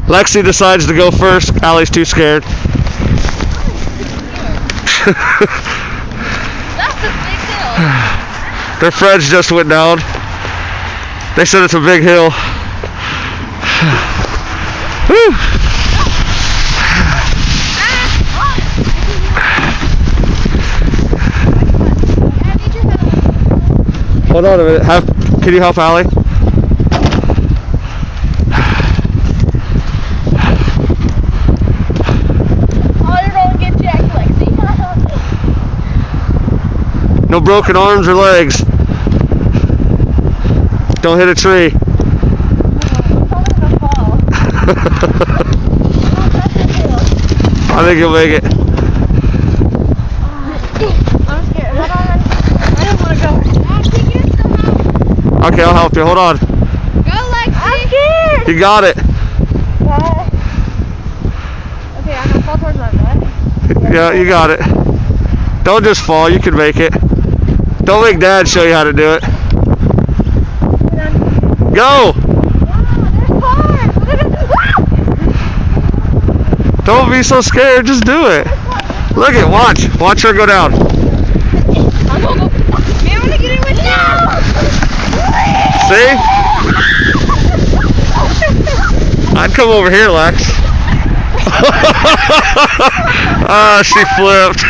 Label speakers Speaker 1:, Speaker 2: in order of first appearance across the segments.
Speaker 1: Lexi decides to go first. Allie's too scared.
Speaker 2: That's a big hill.
Speaker 1: Their friends just went down. They said it's a big hill. Whew. Hold on a minute. Can you help Allie?
Speaker 2: Oh, you're gonna get jacked, Lexi.
Speaker 1: No broken arms or legs. Don't hit a tree.
Speaker 2: I'm probably gonna fall.
Speaker 1: I think you'll make it.
Speaker 2: I'm scared. Hold on. I don't want to go.
Speaker 1: Okay, I'll help you. Hold on.
Speaker 2: Go, Lexi. I'm scared.
Speaker 1: You got it.
Speaker 2: Okay, I'm gonna fall towards my butt.
Speaker 1: Yeah, you got it. Don't just fall. You can make it. Don't make Dad show you how to do it. Go! Don't be so scared. Just do it. Look at, watch. Watch her go down.
Speaker 2: I'm gonna go. Man, I'm gonna get in with you.
Speaker 1: See? I'd come over here, Lex. Ah, she flipped.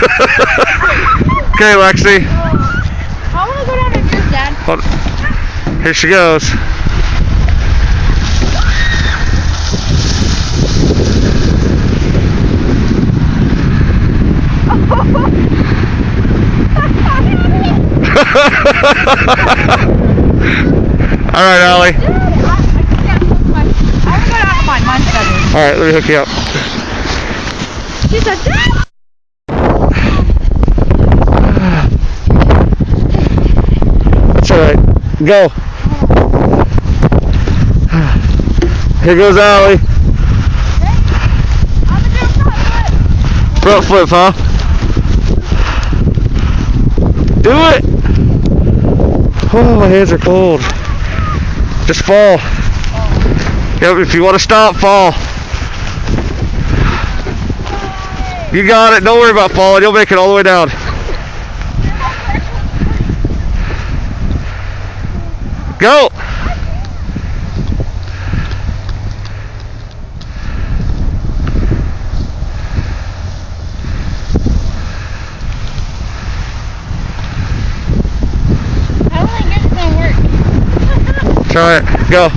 Speaker 1: Okay, Lexi.
Speaker 2: I wanna go down with yours, Dad.
Speaker 1: Hold- Here she goes. All right, Allie.
Speaker 2: I wanna go down to mine. Mine's better.
Speaker 1: All right, let me hook you up.
Speaker 2: She said, Dad.
Speaker 1: That's all right. Go. Here goes Allie. Front flip, huh? Do it. Oh, my hands are cold. Just fall. Yep, if you want to stop, fall. You got it. Don't worry about falling. You'll make it all the way down. Go.
Speaker 2: I don't think yours is gonna work.
Speaker 1: Try it. Go.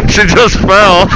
Speaker 1: She just fell.